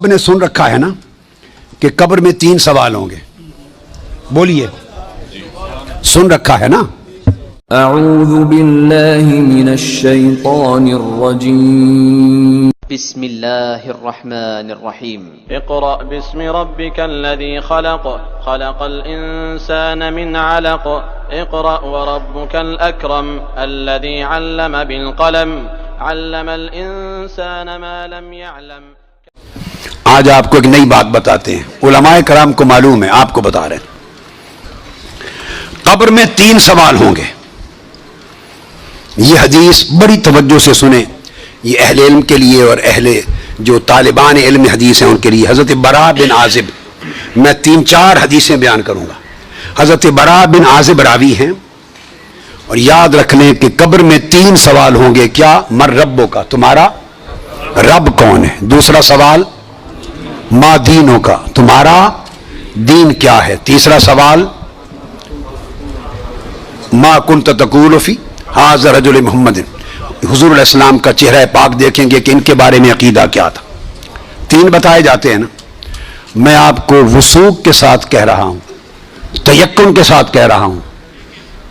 آپ نے سن رکھا ہے نا کہ قبر میں 3 سوال ہوں گے، بولیے سن رکھا ہے نا؟ اعوذ باللہ من الشیطان الرجیم بسم اللہ الرحمن الرحیم اقرأ باسم ربك الذي خلق خلق الإنسان من علق اقرأ وربك الأكرم الذي علم بالقلم علم الإنسان ما لم يعلم۔ آج آپ کو ایک نئی بات بتاتے ہیں، علماء کرام کو معلوم ہے، آپ کو بتا رہے ہیں۔ قبر میں 3 سوال ہوں گے۔ یہ حدیث بڑی توجہ سے سنیں، یہ اہل علم کے لیے اور اہل جو طالبان علم حدیث ہیں ان کے لیے۔ حضرت براء بن عازب، میں 3-4 حدیثیں بیان کروں گا۔ حضرت براء بن عازب راوی ہیں، اور یاد رکھ لیں کہ قبر میں 3 سوال ہوں گے۔ کیا؟ مر ربو کا، تمہارا رب کون ہے؟ دوسرا سوال ما دینوں کا، تمہارا دین کیا ہے؟ تیسرا سوال ما کنت تقول فی ھذا رجل محمد، حضور علیہ السلام کا چہرہ پاک دیکھیں گے کہ ان کے بارے میں عقیدہ کیا تھا۔ 3 بتائے جاتے ہیں نا۔ میں آپ کو وثوق کے ساتھ کہہ رہا ہوں، تیقن کے ساتھ کہہ رہا ہوں،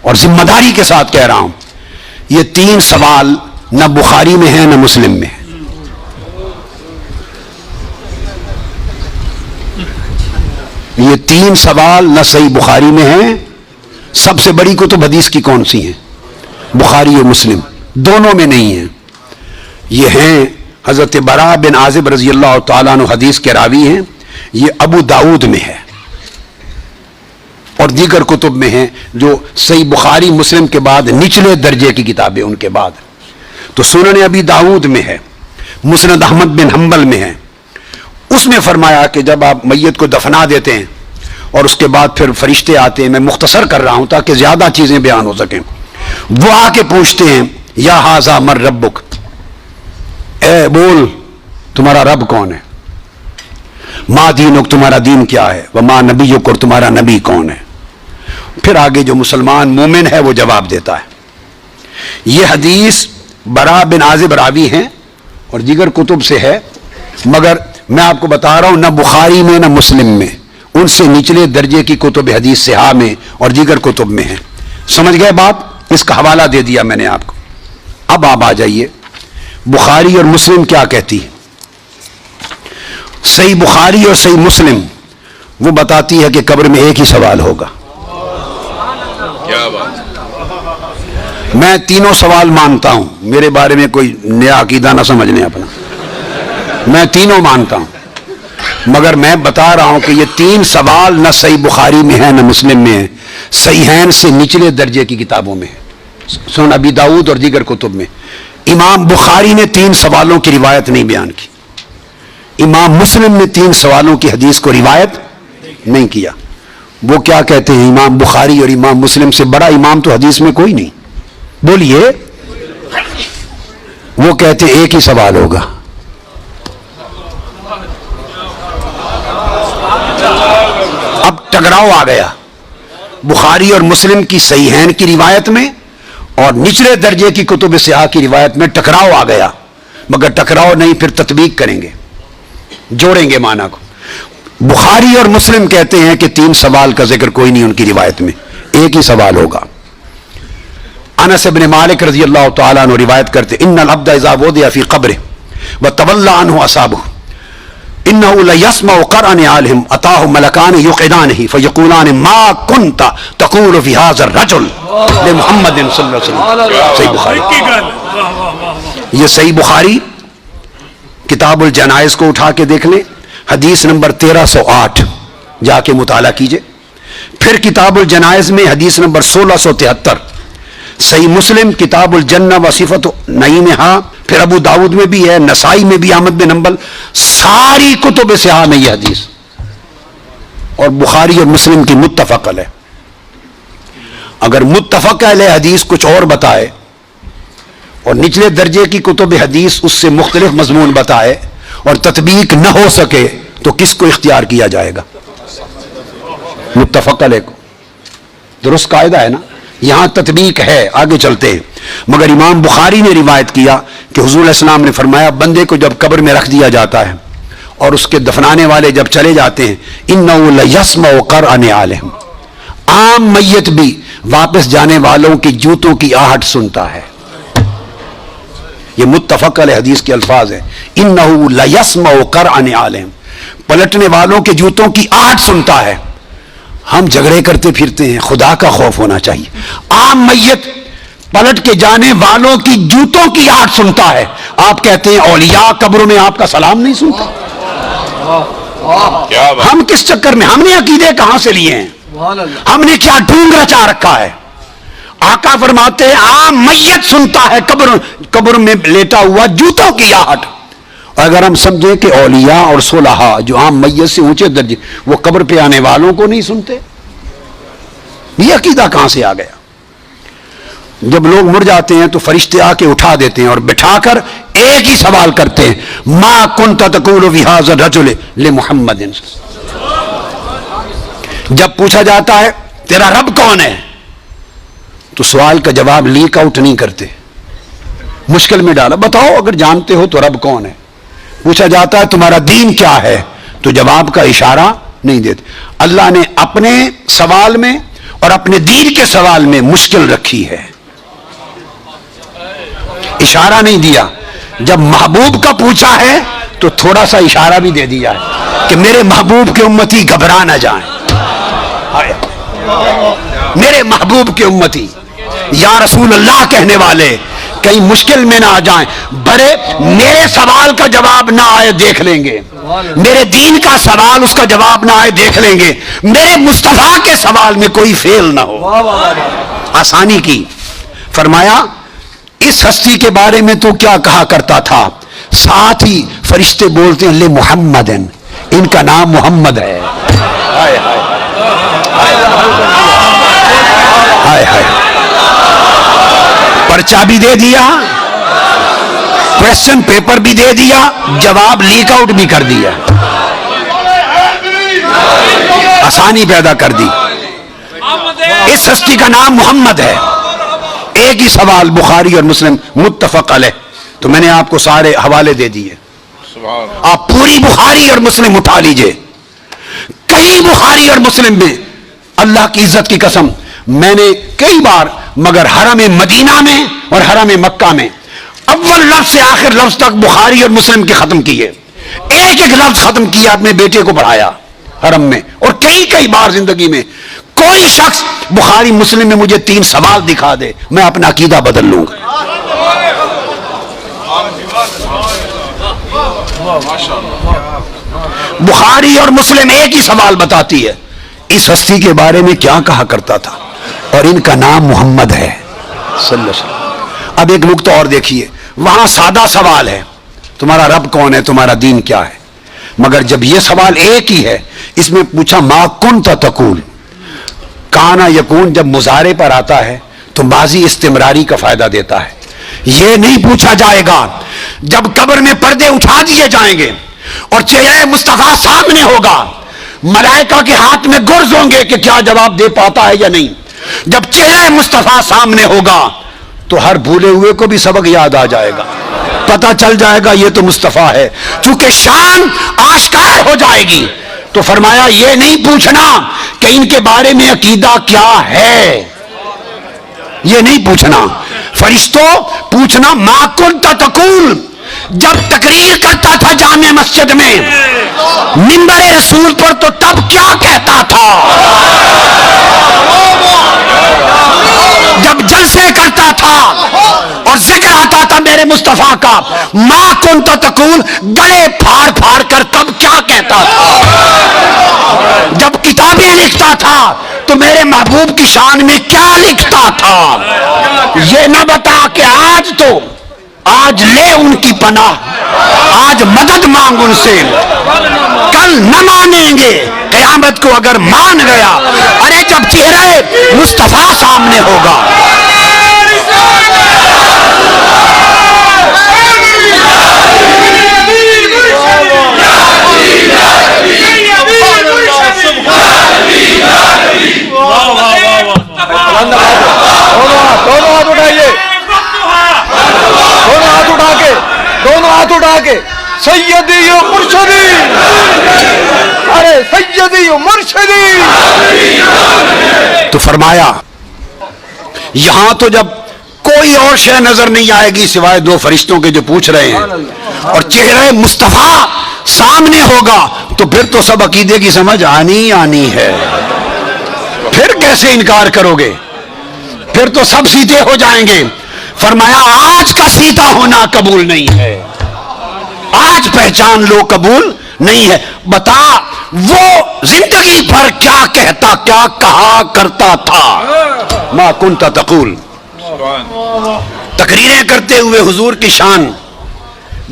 اور ذمہ داری کے ساتھ کہہ رہا ہوں، یہ 3 سوال نہ بخاری میں ہیں نہ مسلم میں ہیں۔ یہ 3 سوال نہ صحیح بخاری میں ہیں، سب سے بڑی کتب حدیث کی کون سی ہیں؟ بخاری اور مسلم، دونوں میں نہیں ہیں۔ یہ ہیں حضرت براء بن عازب رضی اللہ تعالیٰ عنہ حدیث کے راوی ہیں، یہ ابو داؤد میں ہے اور دیگر کتب میں ہیں جو صحیح بخاری مسلم کے بعد نچلے درجے کی کتابیں ان کے بعد۔ تو سنن ابی داؤد میں ہے، مسند احمد بن حنبل میں ہے۔ اس میں فرمایا کہ جب آپ میت کو دفنا دیتے ہیں اور اس کے بعد پھر فرشتے آتے ہیں، میں مختصر کر رہا ہوں تاکہ زیادہ چیزیں بیان ہو سکیں، وہ آ کے پوچھتے ہیں یا ھذا من ربک، اے بول تمہارا رب کون ہے؟ ما دینک، تمہارا دین کیا ہے؟ وما نبیک، اور تمہارا نبی کون ہے؟ پھر آگے جو مسلمان مومن ہے وہ جواب دیتا ہے۔ یہ حدیث براء بن عازب راوی ہیں اور دیگر کتب سے ہے، مگر میں آپ کو بتا رہا ہوں نہ بخاری میں نہ مسلم میں، ان سے نچلے درجے کی کتب حدیث صحاح میں اور دیگر کتب میں ہیں۔ سمجھ گئے بات؟ اس کا حوالہ دے دیا میں نے آپ کو۔ اب آپ آ جائیے بخاری اور مسلم کیا کہتی ہے۔ صحیح بخاری اور صحیح مسلم وہ بتاتی ہے کہ قبر میں ایک ہی سوال ہوگا۔ کیا بات؟ میں تینوں سوال مانتا ہوں، میرے بارے میں کوئی نیا عقیدہ نہ سمجھنے اپنا، میں تینوں مانتا ہوں، مگر میں بتا رہا ہوں کہ یہ 3 سوال نہ صحیح بخاری میں ہے نہ مسلم میں ہے، صحیحین سے نچلے درجے کی کتابوں میں ہے، سنن ابی داؤد اور دیگر کتب میں۔ امام بخاری نے 3 سوالوں کی روایت نہیں بیان کی، امام مسلم نے 3 سوالوں کی حدیث کو روایت نہیں کیا۔ وہ کیا کہتے ہیں؟ امام بخاری اور امام مسلم سے بڑا امام تو حدیث میں کوئی نہیں، بولیے۔ وہ کہتے ہیں ایک ہی سوال ہوگا۔ اب ٹکراؤ آ گیا بخاری اور مسلم کی صحیحین کی روایت میں اور نچلے درجے کی کتب صحاح کی روایت میں ٹکراؤ آ گیا، مگر ٹکراؤ نہیں، پھر تطبیق کریں گے، جوڑیں گے معنی کو۔ بخاری اور مسلم کہتے ہیں کہ 3 سوال کا ذکر کوئی نہیں ان کی روایت میں، ایک ہی سوال ہوگا۔ انس بن مالک رضی اللہ تعالیٰ عنہ روایت کرتے ان العبد اذا وضع فی قبره وتولى عنه اصحابه انه ليسمع قرأ نعالهم اتاه ملكان يقعدانه فيقولان ما كنت تقول في هذا الرجل لمحمد صلی اللہ علیہ وسلم۔ صحیح بخاری، یہ صحیح بخاری کتاب الجنائز کو اٹھا کے دیکھ لیں، حدیث نمبر 1308 جا کے مطالعہ کیجئے۔ پھر کتاب الجنائز میں حدیث نمبر 1673، صحیح مسلم کتاب الجنہ و صفت نعیمہا، پھر ابو داؤد میں بھی ہے، نسائی میں بھی، احمد بن حنبل، ساری کتب صحاح میں یہ حدیث، اور بخاری اور مسلم کی متفق علیہ۔ اگر متفق علیہ حدیث کچھ اور بتائے اور نچلے درجے کی کتب حدیث اس سے مختلف مضمون بتائے اور تطبیق نہ ہو سکے تو کس کو اختیار کیا جائے گا؟ متفق علیہ کو۔ درست قاعدہ ہے نا؟ یہاں تطبیق ہے، آگے چلتے ہیں۔ مگر امام بخاری نے روایت کیا کہ حضور علیہ السلام نے فرمایا بندے کو جب قبر میں رکھ دیا جاتا ہے اور اس کے دفنانے والے جب چلے جاتے ہیں انہ لیسمع قرعن علیہم، عام میت بھی واپس جانے والوں کی جوتوں کی آہٹ سنتا ہے. یہ متفق علیہ حدیث کے الفاظ ہیں، انہ لیسمع قرعن علیہم، پلٹنے والوں کے جوتوں کی آہٹ سنتا ہے. ہم جھگڑے کرتے پھرتے ہیں، خدا کا خوف ہونا چاہیے. عام میت پلٹ کے جانے والوں کی جوتوں کی آہٹ سنتا ہے. آپ کہتے ہیں اولیاء قبروں میں آپ کا سلام نہیں سنتا. ہم کس چکر میں، ہم نے عقیدے کہاں سے لیے ہیں؟ ہم نے کیا ڈھونگ رچا رکھا ہے؟ آقا فرماتے ہیں عام میت سنتا ہے قبر میں لیٹا ہوا جوتوں کی آہٹ. اگر ہم سمجھیں کہ اولیاء اور صلحاء جو عام میت سے اونچے درجے وہ قبر پہ آنے والوں کو نہیں سنتے، یہ عقیدہ کہاں سے آ گیا؟ جب لوگ مر جاتے ہیں تو فرشتے آ کے اٹھا دیتے ہیں اور بٹھا کر ایک ہی سوال کرتے ہیں، ما کنت تقول فی ھذا الرجل لمحمد. جب پوچھا جاتا ہے تیرا رب کون ہے تو سوال کا جواب لیک آؤٹ نہیں کرتے، مشکل میں ڈالا، بتاؤ اگر جانتے ہو تو رب کون ہے. پوچھا جاتا ہے تمہارا دین کیا ہے تو جواب کا اشارہ نہیں دیتے. اللہ نے اپنے سوال میں اور اپنے دین کے سوال میں مشکل رکھی ہے، اشارہ نہیں دیا. جب محبوب کا پوچھا ہے تو تھوڑا سا اشارہ بھی دے دیا ہے کہ میرے محبوب کے امتی گھبرا نہ جائیں. میرے محبوب کے امتی یا رسول اللہ کہنے والے کہیں مشکل میں نہ آ جائیں. برے میرے سوال کا جواب نہ آئے دیکھ لیں گے، میرے دین کا سوال اس کا جواب نہ آئے دیکھ لیں گے، میرے مصطفیٰ کے سوال میں کوئی فیل نہ ہو. آسانی کی. فرمایا اس ہستی کے بارے میں تو کیا کہا کرتا تھا؟ ساتھ ہی فرشتے بولتے ہیں لے محمد، ان کا نام محمد ہے. ہائے ہائے ہائے ہائے. پرچہ بھی دے دیا، کویسچن پیپر بھی دے دیا، جواب لیک آؤٹ بھی کر دیا، آسانی پیدا کر دی. اس ہستی کا نام محمد ہے. ایک ہی سوال بخاری اور مسلم متفق علیہ. تو میں نے آپ کو سارے حوالے دے دیے، آپ پوری بخاری اور مسلم اٹھا لیجئے. کئی بخاری اور مسلم میں اللہ کی عزت کی قسم میں نے کئی بار، مگر حرم مدینہ میں اور حرم مکہ میں اول لفظ سے آخر لفظ تک بخاری اور مسلم کے ختم کیے. ایک ایک لفظ ختم کیا، اپنے بیٹے کو پڑھایا حرم میں. اور کئی بار زندگی میں کوئی شخص بخاری مسلم میں مجھے 3 سوال دکھا دے، میں اپنا عقیدہ بدل لوں گا. بخاری اور مسلم ایک ہی سوال بتاتی ہے، اس ہستی کے بارے میں کیا کہا کرتا تھا اور ان کا نام محمد ہے صلی اللہ علیہ وسلم. اب ایک نقطہ اور دیکھیے، وہاں سادہ سوال ہے تمہارا رب کون ہے، تمہارا دین کیا ہے، مگر جب یہ سوال ایک ہی ہے، اس میں پوچھا ما کنت تقول، کانا یکون جب مضارع پر آتا ہے تو ماضی استمراری کا فائدہ دیتا ہے. یہ نہیں پوچھا جائے گا جب قبر میں پردے اٹھا دیے جائیں گے اور چہرہ مصطفیٰ سامنے ہوگا، ملائکہ کے ہاتھ میں گرز ہوں گے کہ کیا جواب دے پاتا ہے یا نہیں. جب چہرہ مصطفیٰ سامنے ہوگا تو ہر بھولے ہوئے کو بھی سبق یاد آ جائے گا، پتہ چل جائے گا یہ تو مصطفیٰ ہے. چونکہ شان آشکار ہو جائے گی تو فرمایا یہ نہیں پوچھنا کہ ان کے بارے میں عقیدہ کیا ہے، یہ نہیں پوچھنا. فرشتوں پوچھنا ما کنت تقول، جب تقریر کرتا تھا جامع مسجد میں منبر رسول پر تو تب کیا کہتا تھا، جب جلسے کرتا تھا اور ذکر آتا تھا میرے مصطفیٰ کا، ما کنت تقول گلے پھاڑ پھاڑ کر تب کیا کہتا تھا، جب کتابیں لکھتا تھا تو میرے محبوب کی شان میں کیا لکھتا تھا. یہ نہ بتا کہ آج لے ان کی پناہ، آج مدد مانگ ان سے، کل نہ مانیں گے، قیامت کو اگر مان گیا. ارے جب چہرہ مصطفیٰ سامنے ہوگا، دونوں ہاتھ اٹھا کے سیدی یا مرشدی سیدی و مرشدی. تو فرمایا یہاں تو جب کوئی اور شے نظر نہیں آئے گی سوائے دو فرشتوں کے جو پوچھ رہے ہیں اور چہرہ مصطفیٰ سامنے ہوگا تو پھر تو سب عقیدے کی سمجھ آنی ہے. پھر کیسے انکار کرو گے؟ پھر تو سب سیدھے ہو جائیں گے. فرمایا آج کا سیدھا ہونا قبول نہیں ہے، آج پہچان لو قبول نہیں ہے. بتا وہ زندگی بھر کیا کہتا، کیا کہا کرتا تھا. ما کنت تقول، تقریریں کرتے ہوئے حضور کی شان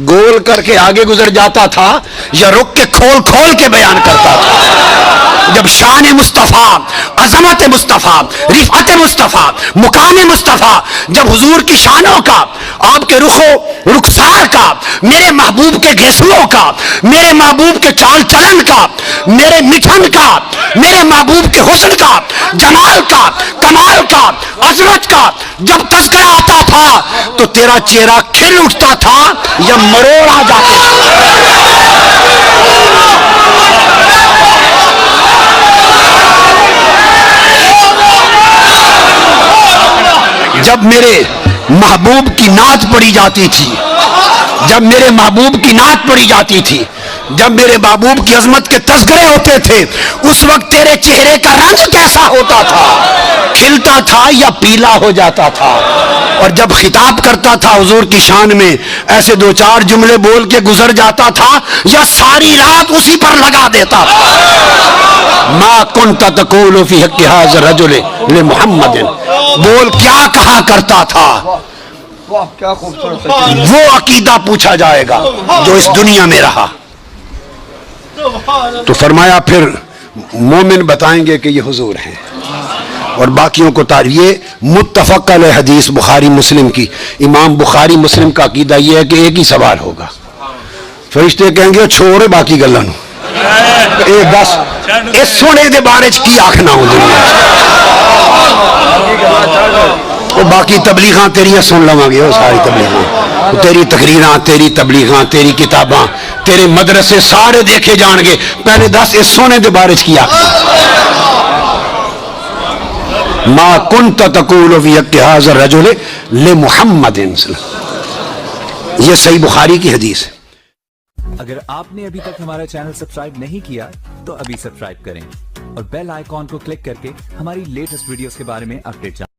گول کر کے آگے گزر جاتا تھا یا رک کے کھول کھول کے بیان کرتا تھا؟ جب شان مصطفیٰ، عظمت مصطفیٰ، رفعت مصطفیٰ، مقام مصطفیٰ، جب حضور کی شانوں کا، آپ کے رخسار کا، میرے محبوب کے گھسلوں کا، میرے محبوب کے چال چلن کا، میرے مٹھن کا، میرے محبوب کے حسن کا، جمال کا، کمال کا، عظمت کا جب تذکرہ آتا تھا تو تیرا چہرہ کھل اٹھتا تھا یا مروڑ آ جاتے تھے. جب میرے محبوب کی نعت پڑھی جاتی تھی، جب میرے محبوب کی نعت پڑھی جاتی تھی، جب میرے محبوب کی عظمت کے تذکرے ہوتے تھے، اس وقت تیرے چہرے کا رنگ کیسا ہوتا تھا؟ کھلتا تھا یا پیلا ہو جاتا تھا؟ اور جب خطاب کرتا تھا حضور کی شان میں ایسے دو چار جملے بول کے گزر جاتا تھا یا ساری رات اسی پر لگا دیتا تھا؟ ما کنت تقول فی حق ھذا الرجل لمحمد، بول کیا کہا کرتا تھا؟ واہ کیا خوبصورت. وہ عقیدہ پوچھا جائے گا جو اس دنیا میں رہا. تو فرمایا پھر مومن بتائیں گے کہ یہ حضور ہیں اور باقیوں کو یہ متفق علیہ حدیث بخاری مسلم کی. امام بخاری مسلم کا عقیدہ یہ ہے کہ ایک ہی سوال ہوگا. فرشتے کہیں گے چھوڑے باقی گلاں نوں اے بس اس سونے دے بارے چ کی آکھنا ہوں دنیا وہ باقی تبلیغاں تیریاں سن لواں گے. وہ ساری تبلیغاں، تیری تقریراں، تیری تبلیغاں، تیری کتاباں، تیرے مدرسے سارے دیکھے جان گے. پہلے دس اس سونے دے بارے چ کی آکھنا. ما کنت تقول فی حق ھذا الرجل لمحمد، یہ صحیح بخاری کی حدیث ہے. اگر آپ نے ابھی تک ہمارا چینل سبسکرائب نہیں کیا تو ابھی سبسکرائب کریں اور بیل آئیکن کو کلک کر کے ہماری لیٹسٹ ویڈیوز کے بارے میں اپڈیٹ جانیں.